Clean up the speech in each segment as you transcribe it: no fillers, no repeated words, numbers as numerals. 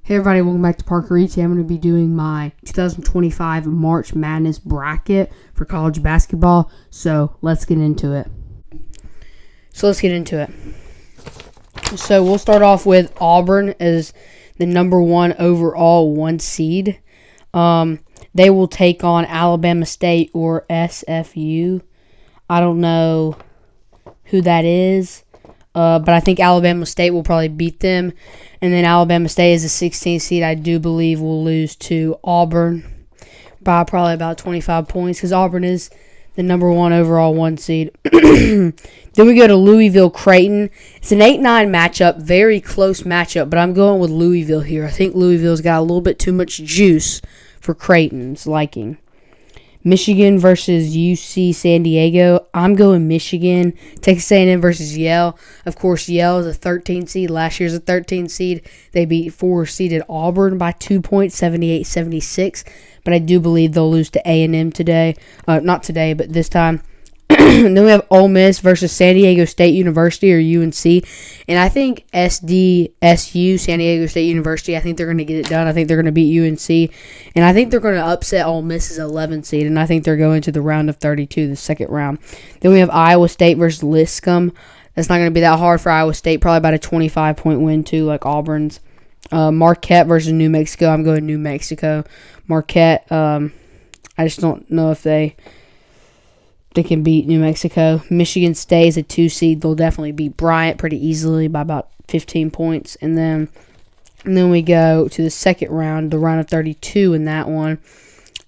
Hey everybody, welcome back to Parker Ricci. I'm going to be doing my 2025 March Madness bracket for college basketball, so let's get into it. So we'll start off with Auburn as the number 1 overall 1 seed. They will take on Alabama State or SFU. I don't know who that is. But I think Alabama State will probably beat them. And then Alabama State is a 16th seed. I do believe will lose to Auburn by probably about 25 points because Auburn is the number 1 overall 1 seed. Then we go to Louisville-Creighton. It's an 8-9 matchup, very close matchup, but I'm going with Louisville here. I think Louisville's got a little bit too much juice for Creighton's liking. Michigan versus UC San Diego. I'm going Michigan. Texas A&M versus Yale. Of course, Yale is a 13 seed. Last year's a 13 seed. They beat 4-seeded Auburn by 2 points, 78-76. But I do believe they'll lose to A&M today. Not today, but this time. Then we have Ole Miss versus San Diego State University or UNC. And I think SDSU, San Diego State University, I think they're going to get it done. I think they're going to beat UNC. And I think they're going to upset Ole Miss's 11 seed. And I think they're going to the round of 32, the second round. Then we have Iowa State versus Lipscomb. That's not going to be that hard for Iowa State. Probably about a 25-point win, too, like Auburn's. Marquette versus New Mexico. I'm going New Mexico. Marquette, I just don't know if they can beat New Mexico. Michigan State is a 2 seed. They'll definitely beat Bryant pretty easily by about 15 points. And then we go to the second round, the round of 32 in that one.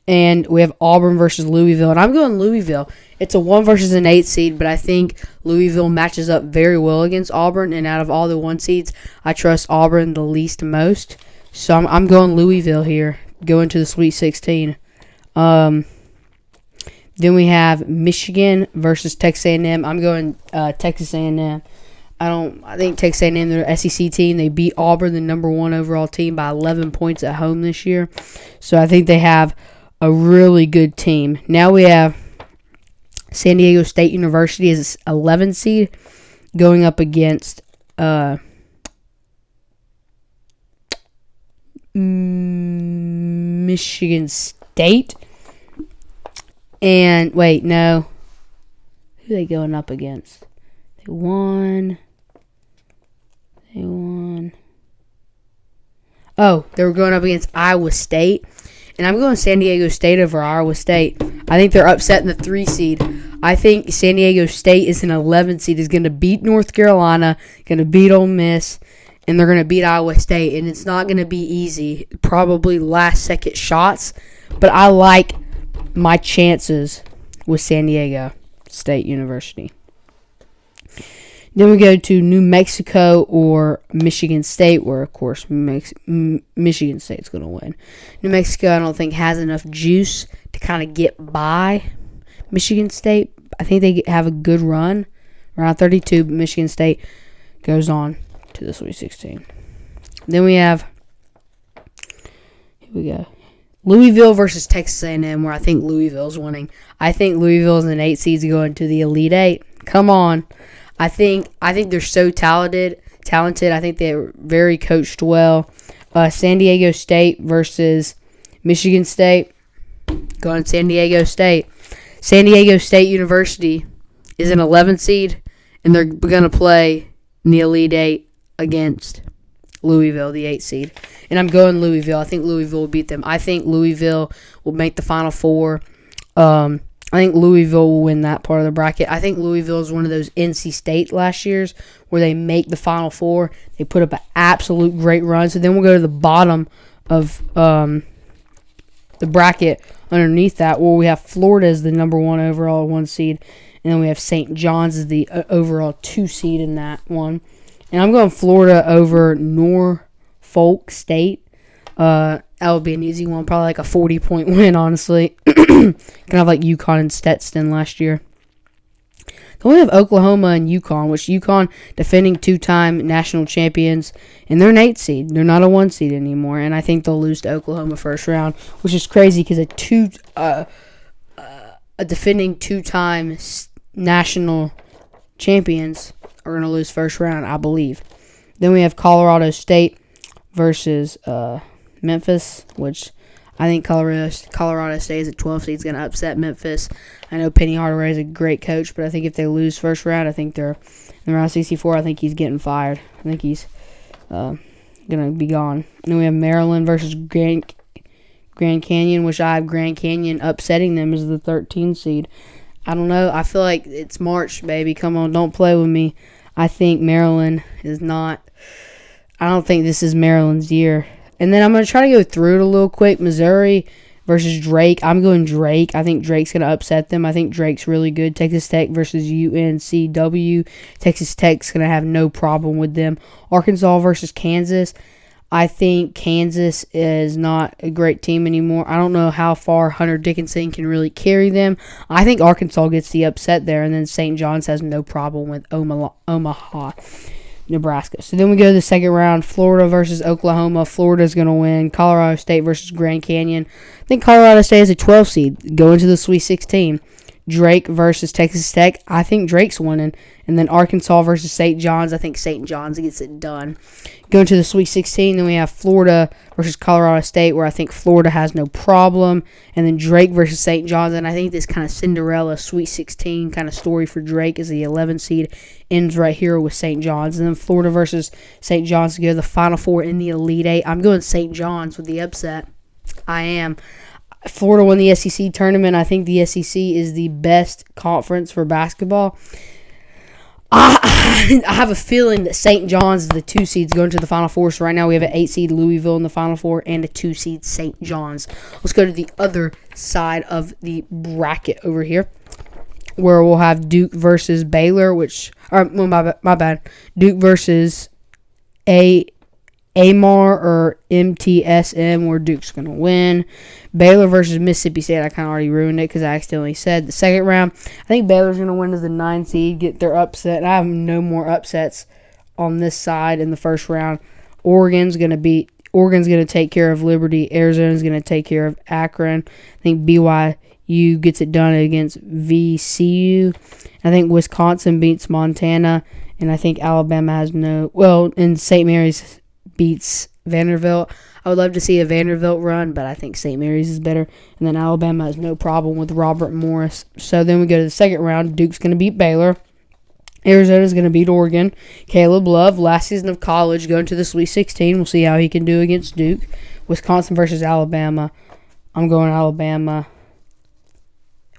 And we have Auburn versus Louisville. And I'm going Louisville. It's a 1 versus an 8 seed, but I think Louisville matches up very well against Auburn. And out of all the 1 seeds, I trust Auburn the least most. So I'm going Louisville here, going to the Sweet 16. Then we have Michigan versus Texas A&M. I'm going Texas A&M. I think Texas A&M, they're an SEC team. They beat Auburn, the number 1 overall team, by 11 points at home this year. So I think they have a really good team. Now we have San Diego State University as an 11 seed going up against Michigan State. And, wait, no. Who are they going up against? They won. Oh, they were going up against Iowa State. And I'm going San Diego State over Iowa State. I think they're upsetting the 3 seed. I think San Diego State is an 11 seed, is going to beat North Carolina, going to beat Ole Miss, and they're going to beat Iowa State. And it's not going to be easy. Probably last-second shots. But I like my chances with San Diego State University. Then we go to New Mexico or Michigan State, where, of course, Michigan State's going to win. New Mexico, I don't think, has enough juice to kind of get by Michigan State. I think they have a good run. Around 32, but Michigan State goes on to the Sweet 16. Then we have, here we go, Louisville versus Texas A&M, where I think Louisville's winning. I think Louisville's an 8 seed going to the Elite 8. Come on. I think they're so talented. I think they're very coached well. San Diego State versus Michigan State. Going San Diego State. San Diego State University is an 11 seed, and they're going to play in the Elite 8 against Louisville, the 8 seed. And I'm going Louisville. I think Louisville will beat them. I think Louisville will make the Final Four. I think Louisville will win that part of the bracket. I think Louisville is one of those NC State last year's where they make the Final Four. They put up an absolute great run. So then we'll go to the bottom of the bracket underneath that, where we have Florida as the number 1 overall 1 seed. And then we have St. John's as the overall 2 seed in that one. And I'm going Florida over Norfolk State. That would be an easy one. Probably like a 40-point win, honestly. Kind of like UConn and Stetson last year. Then we have Oklahoma and UConn, which UConn defending 2-time national champions. And they're an 8 seed. They're not a 1 seed anymore. And I think they'll lose to Oklahoma first round, which is crazy because a defending 2-time national champions are going to lose first round, I believe. Then we have Colorado State versus Memphis, which I think Colorado State is a 12 seed is going to upset Memphis. I know Penny Hardaway is a great coach, but I think if they lose first round, I think they're in round 64. I think he's getting fired. I think he's going to be gone. And then we have Maryland versus Grand Canyon, which I have Grand Canyon upsetting them as the 13 seed. I don't know. I feel like it's March, baby. Come on, don't play with me. I think Maryland is not. I don't think this is Maryland's year. And then I'm going to try to go through it a little quick. Missouri versus Drake. I'm going Drake. I think Drake's going to upset them. I think Drake's really good. Texas Tech versus UNCW. Texas Tech's going to have no problem with them. Arkansas versus Kansas. I think Kansas is not a great team anymore. I don't know how far Hunter Dickinson can really carry them. I think Arkansas gets the upset there, and then St. John's has no problem with Omaha, Nebraska. So then we go to the second round, Florida versus Oklahoma. Florida's going to win. Colorado State versus Grand Canyon. I think Colorado State is a 12 seed, going to the Sweet 16. Drake versus Texas Tech. I think Drake's winning. And then Arkansas versus St. John's. I think St. John's gets it done. Going to the Sweet 16, then we have Florida versus Colorado State, where I think Florida has no problem. And then Drake versus St. John's. And I think this kind of Cinderella Sweet 16 kind of story for Drake as the 11 seed ends right here with St. John's. And then Florida versus St. John's to go to the Final Four in the Elite Eight. I'm going St. John's with the upset. I am. Florida won the SEC tournament. I think the SEC is the best conference for basketball. I have a feeling that St. John's is the 2 seeds going to the Final Four. So right now we have an 8 seed Louisville in the Final Four and a 2 seed St. John's. Let's go to the other side of the bracket over here, where we'll have Duke versus Baylor, my bad. Duke versus Amar or MTSM, where Duke's going to win. Baylor versus Mississippi State. I kind of already ruined it because I accidentally said the second round. I think Baylor's going to win as the 9 seed, get their upset. I have no more upsets on this side in the first round. Oregon's going to take care of Liberty. Arizona's going to take care of Akron. I think BYU gets it done against VCU. I think Wisconsin beats Montana, and I think Alabama has and St. Mary's beats Vanderbilt. I would love to see a Vanderbilt run, but I think St. Mary's is better. And then Alabama has no problem with Robert Morris. So then we go to the second round. Duke's going to beat Baylor. Arizona's going to beat Oregon. Caleb Love, last season of college, going to the Sweet 16. We'll see how he can do against Duke. Wisconsin versus Alabama. I'm going Alabama.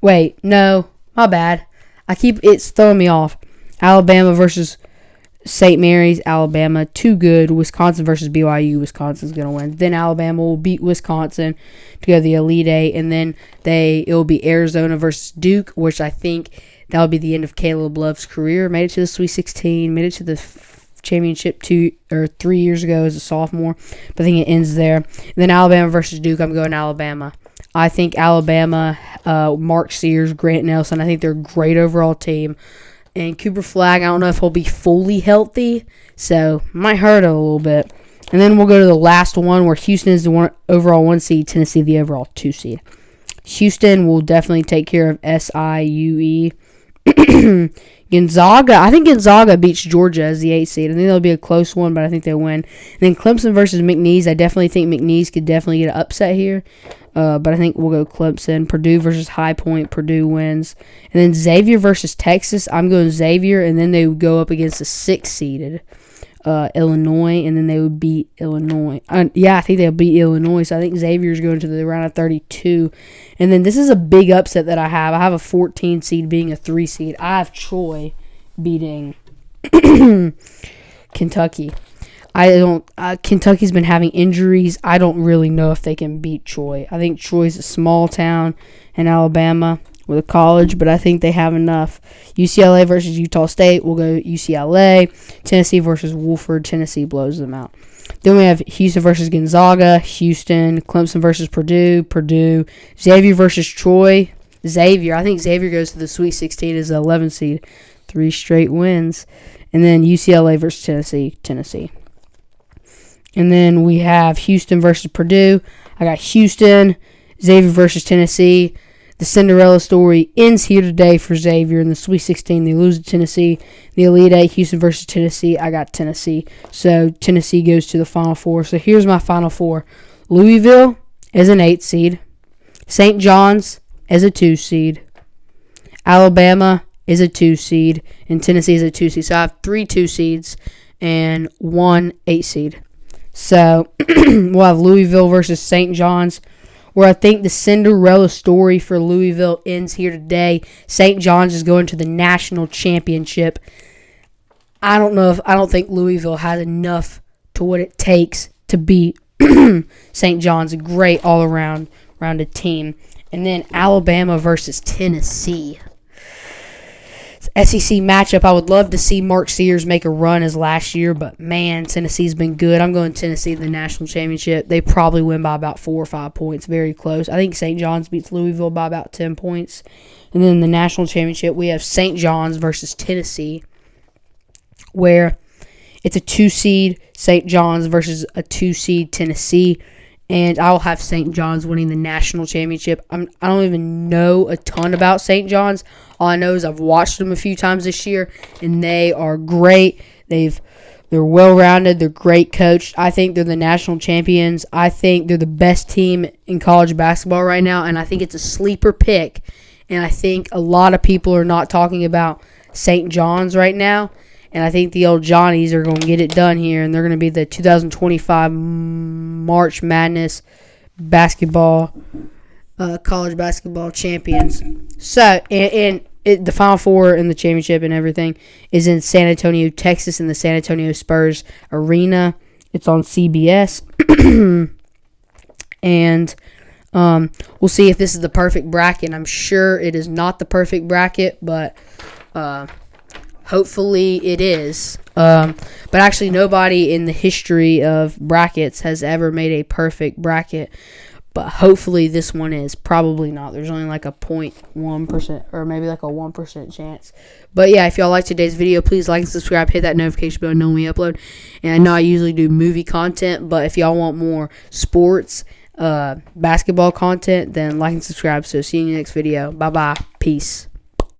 Wait, no, my bad. It's throwing me off. Alabama versus St. Mary's, Alabama, too good. Wisconsin versus BYU, Wisconsin's going to win. Then Alabama will beat Wisconsin to go to the Elite Eight, and then it will be Arizona versus Duke, which I think that will be the end of Caleb Love's career. Made it to the Sweet 16, made it to the championship 2 or 3 years ago as a sophomore, but I think it ends there. And then Alabama versus Duke, I'm going Alabama. I think Alabama, Mark Sears, Grant Nelson, I think they're a great overall team. And Cooper Flagg, I don't know if he'll be fully healthy, so might hurt a little bit. And then we'll go to the last one, where Houston is the overall 1 seed, Tennessee the overall 2 seed. Houston will definitely take care of SIUE. Gonzaga, I think Gonzaga beats Georgia as the 8th seed. I think that'll be a close one, but I think they win. And then Clemson versus McNeese, I definitely think McNeese could definitely get an upset here. But I think we'll go Clemson. Purdue versus High Point. Purdue wins. And then Xavier versus Texas. I'm going Xavier. And then they would go up against the 6th-seeded Illinois. And then they would beat Illinois. I think they'll beat Illinois. So I think Xavier's going to the round of 32. And then this is a big upset that I have. I have a 14 seed being a 3 seed. I have Troy beating Kentucky. Kentucky's been having injuries. I don't really know if they can beat Troy. I think Troy's a small town in Alabama with a college, but I think they have enough. UCLA versus Utah State. We'll go UCLA. Tennessee versus Wofford. Tennessee blows them out. Then we have Houston versus Gonzaga. Houston. Clemson versus Purdue. Purdue. Xavier versus Troy. Xavier. I think Xavier goes to the Sweet 16 as the 11th seed. 3 straight wins. And then UCLA versus Tennessee. Tennessee. And then we have Houston versus Purdue. I got Houston, Xavier versus Tennessee. The Cinderella story ends here today for Xavier in the Sweet 16. They lose to Tennessee. The Elite Eight, Houston versus Tennessee. I got Tennessee. So Tennessee goes to the Final Four. So here's my Final Four. Louisville is an 8 seed. St. John's is a 2 seed. Alabama is a 2 seed. And Tennessee is a 2 seed. So I have 3 2 seeds and 1 8 seed. So we'll have Louisville versus St. John's, where I think the Cinderella story for Louisville ends here today. St. John's is going to the national championship. I don't think Louisville has enough to what it takes to beat St. John's. A great all-around rounded team. And then Alabama versus Tennessee. SEC matchup. I would love to see Mark Sears make a run as last year, but man, Tennessee's been good. I'm going Tennessee to the national championship. They probably win by about 4 or 5 points. Very close. I think St. John's beats Louisville by about 10 points. And then the national championship, we have St. John's versus Tennessee, where it's a 2 seed St. John's versus a 2 seed Tennessee. And I'll have St. John's winning the national championship. I don't even know a ton about St. John's. All I know is I've watched them a few times this year, and they are great. They're well-rounded. They're great coached. I think they're the national champions. I think they're the best team in college basketball right now, and I think it's a sleeper pick. And I think a lot of people are not talking about St. John's right now. And I think the old Johnnies are going to get it done here, and they're going to be the 2025 March Madness college basketball champions. So, the Final Four and the championship and everything is in San Antonio, Texas, in the San Antonio Spurs Arena. It's on CBS. And we'll see if this is the perfect bracket. I'm sure it is not the perfect bracket, but hopefully it is. But actually, nobody in the history of brackets has ever made a perfect bracket. But hopefully this one is. Probably not. There's only like a 0.1% or maybe like a 1% chance. But yeah, if y'all like today's video, please like and subscribe. Hit that notification bell to know when we upload. And I know I usually do movie content, but if y'all want more sports, basketball content, then like and subscribe. So see you in the next video. Bye-bye. Peace.